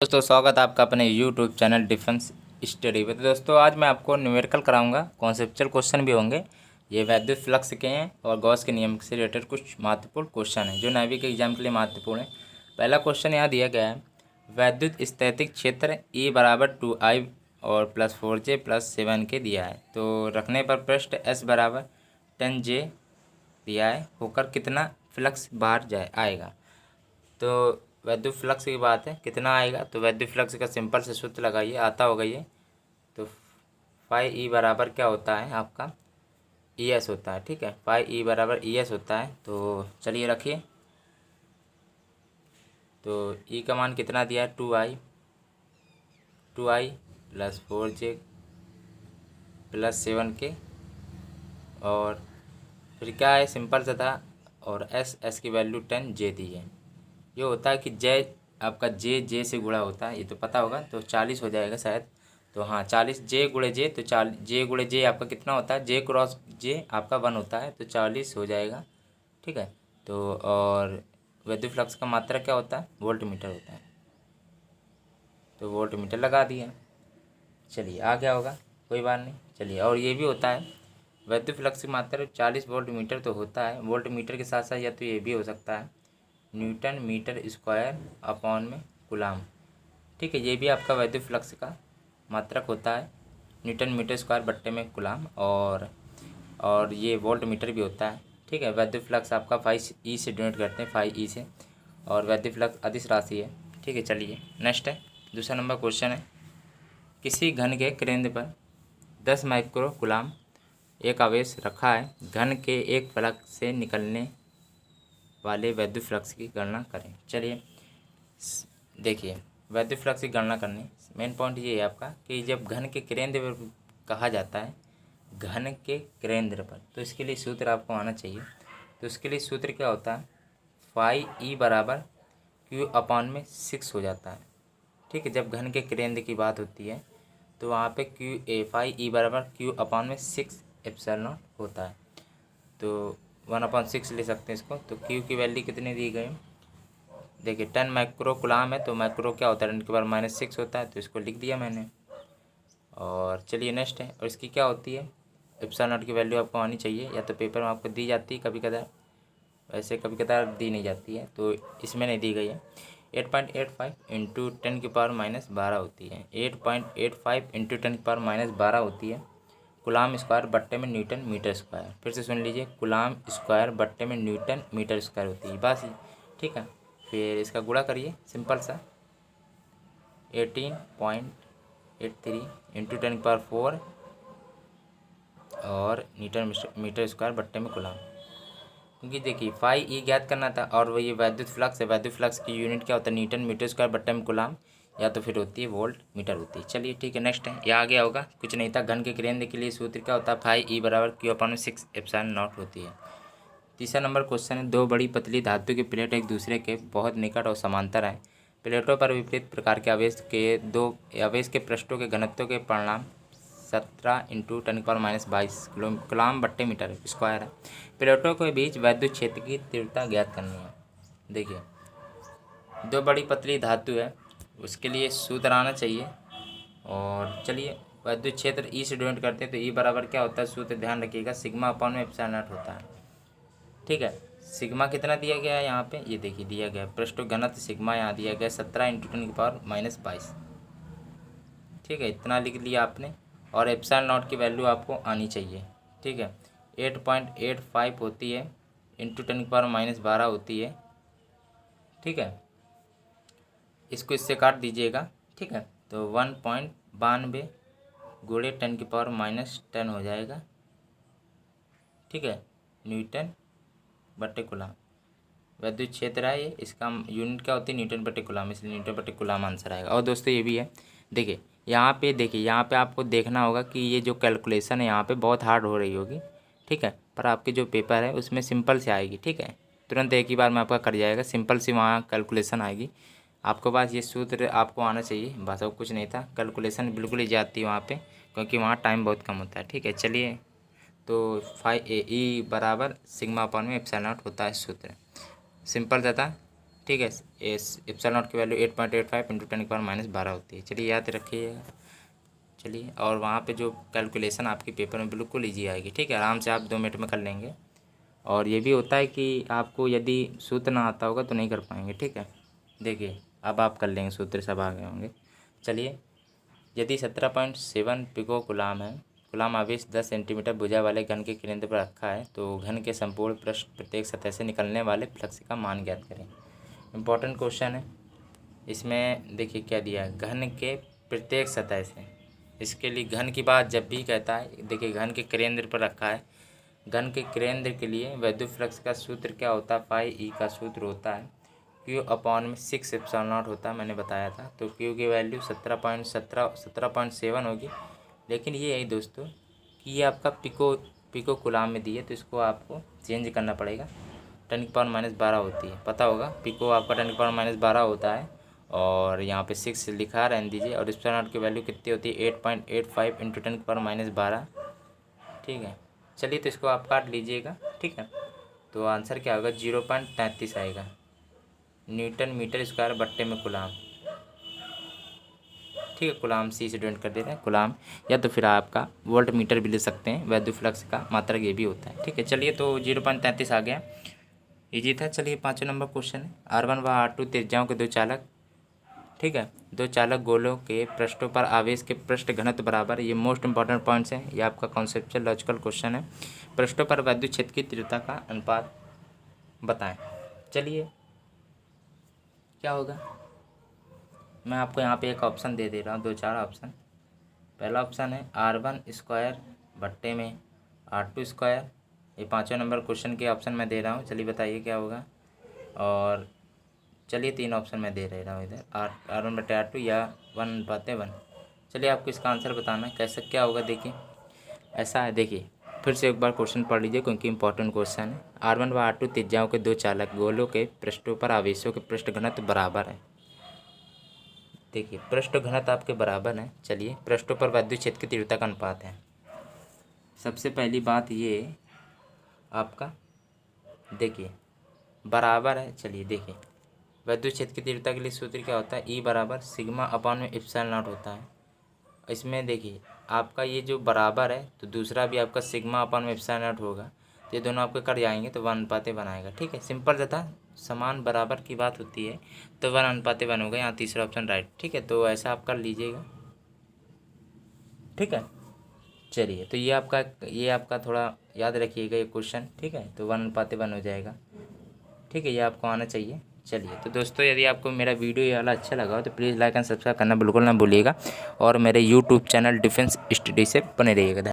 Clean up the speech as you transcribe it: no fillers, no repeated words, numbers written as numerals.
दोस्तों स्वागत है आपका अपने यूट्यूब चैनल डिफेंस स्टडी पे। तो दोस्तों आज मैं आपको न्यूमेरिकल कराऊंगा, कॉन्सेप्चुअल क्वेश्चन भी होंगे। ये वैद्युत फ्लक्स के हैं और गॉस के नियम से रिलेटेड कुछ महत्वपूर्ण क्वेश्चन हैं जो नेवी के एग्जाम के लिए महत्वपूर्ण है। पहला क्वेश्चन यहाँ दिया गया है, वैद्युत स्थैतिक क्षेत्र E बराबर 2I और +4J+7 के दिया है। तो रखने पर पृष्ठ S बराबर 10J दिया है, होकर कितना फ्लक्स बाहर आएगा। तो वैद्युत फ्लक्स की बात है, कितना आएगा। तो वैद्युत फ्लक्स का सिंपल से सूत्र लगाइए, आता होगा ये। तो फाई ई बराबर क्या होता है आपका, ई एस होता है। ठीक है, फाई ई बराबर ई एस होता है। तो चलिए रखिए। तो ई का मान कितना दिया है, 2I +4J+7 के, और फिर क्या है, सिंपल सा था। और एस की वैल्यू 10J दी है। ये होता है कि जे आपका जे से गुणा होता है, ये तो पता होगा। तो 40 हो जाएगा शायद। तो हाँ 40 J×J, तो J×J आपका कितना होता है, J×J आपका 1 होता है, तो 40 हो जाएगा। ठीक है। तो और वैद्युत फ्लक्स का मात्रा क्या होता है, वोल्ट मीटर होता है। तो वोल्ट मीटर लगा दिया। चलिए आ गया होगा, कोई बात नहीं। चलिए, और ये भी होता है, वैद्युत फ्लक्स की मात्रा 40 वोल्ट मीटर तो होता है। वोल्ट मीटर के साथ साथ या तो ये भी हो सकता है न्यूटन मीटर स्क्वायर अपॉन में कूलाम। ठीक है, ये भी आपका वैद्युत फ्लक्स का मात्रक होता है, न्यूटन मीटर स्क्वायर बट्टे में कूलाम। और ये वोल्ट मीटर भी होता है। ठीक है, वैद्युत फ्लक्स आपका 5E से डिनोट करते हैं, 5E से। और वैद्युत फ्लक्स अदिश राशि है। ठीक है, चलिए नेक्स्ट है, दूसरा नंबर क्वेश्चन है, किसी घन के केंद्र पर 10 माइक्रो कूलाम एक आवेश रखा है, घन के एक फलक से निकलने वाले वैद्युत फ्लक्स की गणना करें। चलिए देखिए, वैद्युत फ्लक्स की गणना करनी, मेन पॉइंट ये है आपका कि जब घन के केंद्र पर कहा जाता है, घन के केंद्र पर, तो इसके लिए सूत्र आपको आना चाहिए। तो इसके लिए सूत्र क्या होता है, फाई ई बराबर Q/6 हो जाता है। ठीक है, जब घन के केंद्र की बात होती है तो वहाँ पे फाई ई बराबर Q/6 एप्सिलॉन होता है। तो 1/6 ले सकते हैं इसको। तो Q की वैल्यू कितनी दी गई, देखिए 10 माइक्रो कूलाम है। तो माइक्रो क्या होता है, 10⁻⁻6 होता है, तो इसको लिख दिया मैंने। और चलिए नेक्स्ट है, और इसकी क्या होती है, एप्सिलॉन नॉट की वैल्यू आपको आनी चाहिए, या तो पेपर में आपको दी जाती है कभी कदार, वैसे कभी कदार दी नहीं जाती है, तो इसमें नहीं दी गई है। 8.85 इंटू 10⁻12 होती है, 8.85 इंटू 10⁻12 होती है कूलाम स्क्वायर बट्टे में न्यूटन मीटर स्क्वायर। फिर से सुन लीजिए, कूलाम स्क्वायर बट्टे में न्यूटन मीटर स्क्वायर होती है, बस ही। ठीक है, फिर इसका गुणा करिए सिंपल सा, 18.83 इंटू 10⁻4 और न्यूटन मीटर स्क्वायर बट्टे में कूलाम। क्योंकि देखिए फाई ई ज्ञात करना था, और वही वैद्युत फ्लक्स है, वैद्युत फ्लक्स की यूनिट क्या होता है, न्यूटन मीटर स्क्वायर बट्टे में कूलाम, या तो फिर होती है वोल्ट मीटर होती है। चलिए ठीक है, नेक्स्ट है, ये आ गया होगा, कुछ नहीं था। घन के केंद्र के लिए सूत्र क्या होता है, फाई ई बराबर Q/6 एप्सिलॉन नॉट होती है। तीसरा नंबर क्वेश्चन है, दो बड़ी पतली धातु की प्लेट एक दूसरे के बहुत निकट और समांतर हैं। प्लेटों पर विपरीत प्रकार के आवेश के पृष्ठों के घनत्व के परिणाम 17 इंटू 10⁻22 कूलाम बट्टे मीटर स्क्वायर है। प्लेटों के बीच वैद्युत क्षेत्र की तीव्रता ज्ञात करनी है। देखिए, दो बड़ी पतली धातु है, उसके लिए सूत्र आना चाहिए। और चलिए, वैद्युत क्षेत्र ई से डिनोट करते हैं, तो ई बराबर क्या होता है, सूत्र ध्यान रखिएगा, सिग्मा अपॉन में एप्सिलॉन नॉट होता है। ठीक है, सिग्मा कितना दिया गया है यहाँ पे, ये देखिए दिया गया है, पृष्ठ घनत्व सिग्मा यहाँ दिया गया 17 इंटू 10⁻22। ठीक है, इतना लिख लिया आपने। और एप्सिलॉन नॉट की वैल्यू आपको आनी चाहिए। ठीक है, 8.85 होती है इंटू 10⁻12 होती है। ठीक है, इसको इससे काट दीजिएगा। ठीक है, तो 1.92 गुणे 10⁻10 हो जाएगा। ठीक है, न्यूटन बट्टे कूलाम वैद्युत क्षेत्र है ये, इसका यूनिट क्या होती है, न्यूटन बट्टे कूलाम, इसलिए न्यूटन बट्टे कूलाम आंसर आएगा। और दोस्तों ये भी है, देखिए यहाँ पे आपको देखना होगा कि ये जो कैलकुलेशन है यहाँ पे बहुत हार्ड हो रही होगी। ठीक है, पर आपके जो पेपर है उसमें सिंपल से आएगी। ठीक है, तुरंत एक ही बार में आपका कर जाएगा, सिंपल सी वहाँ कैलकुलेशन आएगी। आपके पास ये सूत्र आपको आना चाहिए, बस और कुछ नहीं था। कैलकुलेशन बिल्कुल ही जाती है वहाँ पर, क्योंकि वहाँ टाइम बहुत कम होता है। ठीक है, चलिए, तो फाई ई बराबर सिग्मा अपॉन में एप्सिलॉन नॉट होता है सूत्र, सिंपल सा था। ठीक है। इस एप्सिलॉन नॉट की वैल्यू 8.85 इंटू 10⁻12 होती है। चलिए याद रखिएगा। चलिए, और वहाँ पे जो कैलकुलेशन आपकी पेपर में बिल्कुल ईजी आएगी। ठीक है, आराम से आप 2 मिनट में कर लेंगे। और ये भी होता है कि आपको यदि सूत्र ना आता होगा तो नहीं कर पाएंगे। ठीक है, देखिए अब आप कर लेंगे, सूत्र सब आ गए होंगे। चलिए, यदि 17.7 पिको कूलाम है, कूलाम आवेश 10 सेंटीमीटर भुजा वाले घन के केंद्र पर रखा है, तो घन के संपूर्ण पृष्ठ प्रत्येक सतह से निकलने वाले फ्लक्स का मान ज्ञात करें। इम्पॉर्टेंट क्वेश्चन है। इसमें देखिए क्या दिया है, घन के प्रत्येक सतह से। इसके लिए घन की बात जब भी कहता है, देखिए घन के केंद्र पर रखा है, घन के केंद्र के लिए विद्युत फ्लक्स का सूत्र क्या होता है, पाई ई का सूत्र होता है Q अपॉन में 6 एप्सिलॉन नॉट होता है, मैंने बताया था। तो Q की वैल्यू 17.7 होगी। लेकिन ये है दोस्तों कि ये आपका पिको कूलाम में दी है, तो इसको आपको चेंज करना पड़ेगा। 10⁻12 होती है, पता होगा। पिको आपका 10⁻12 होता है, और यहाँ पे 6 लिखा रहने दीजिए। और एप्सिलॉन नॉट की वैल्यू कितनी होती है, 8.85 इंटू 10⁻12। ठीक है, चलिए तो इसको आप काट लीजिएगा। ठीक है, तो आंसर क्या होगा, 0.33 आएगा। न्यूटन मीटर स्क्वायर बट्टे में कूलाम। ठीक है, कूलाम सी से डिनोट कर देते हैं, कूलाम। या तो फिर आपका वोल्ट मीटर भी ले सकते हैं, वैद्युत फ्लक्स का मात्रक ये भी होता है। ठीक है, चलिए तो 0.33 आ गया, इजी था। चलिए 5वां नंबर क्वेश्चन है। R1 व R2 त्रिज्याओं के 2 चालक। ठीक है, 2 चालक गोलों के पृष्ठों पर आवेश के पृष्ठ घनत्व बराबर। ये मोस्ट इंपॉर्टेंट पॉइंट्स हैं, ये आपका कॉन्सेप्चुअल लॉजिकल क्वेश्चन है। पृष्ठों पर विद्युत क्षेत्र की तीव्रता का अनुपात बताएं। चलिए क्या होगा, मैं आपको यहाँ पे एक ऑप्शन दे दे रहा हूँ, 2-4 ऑप्शन। पहला ऑप्शन है R1 स्क्वायर बट्टे में R2 स्क्वायर। ये 5वां नंबर क्वेश्चन के ऑप्शन मैं दे रहा हूँ। चलिए बताइए क्या होगा। और चलिए 3 ऑप्शन मैं दे रहा हूँ इधर, R1 बटे R2 या 1/1। चलिए आपको इसका आंसर बताना है, कैसे क्या होगा। देखिए ऐसा है, देखिए फिर से एक बार क्वेश्चन पढ़ लीजिए क्योंकि इंपॉर्टेंट क्वेश्चन है। R1 व R2 त्रिज्याओं के 2 चालक गोलों के पृष्ठों पर आवेशों के पृष्ठ घनत्व बराबर है। देखिए पृष्ठ घनत्व आपके बराबर है। चलिए, पृष्ठों पर विद्युत क्षेत्र की तीव्रता का अनुपात है। सबसे पहली बात ये आपका देखिए बराबर है। चलिए देखिए, विद्युत क्षेत्र की तीव्रता के लिए सूत्र क्या होता है, ई बराबर सिग्मा अपॉन में एप्सिलॉन नॉट होता है। इसमें देखिए आपका ये जो बराबर है, तो दूसरा भी आपका सिग्मा अपॉन में एप्सिलॉन नॉट होगा। ये दोनों आपके कट जाएंगे तो 1/1 बनाएगा। ठीक है, सिंपल तथा समान बराबर की बात होती है, तो 1/1 होगा। यहाँ तीसरा ऑप्शन राइट। ठीक है, तो ऐसा आप कर लीजिएगा। ठीक है, चलिए तो ये आपका थोड़ा याद रखिएगा ये क्वेश्चन। ठीक है, तो 1/1 हो जाएगा। ठीक है, ये आपको आना चाहिए। चलिए तो दोस्तों, यदि आपको मेरा वीडियो ये वाला अच्छा लगा हो तो प्लीज़ लाइक एंड सब्सक्राइब करना बिल्कुल ना भूलिएगा, और मेरे यूट्यूब चैनल डिफेंस स्टडी से बने रहिएगा।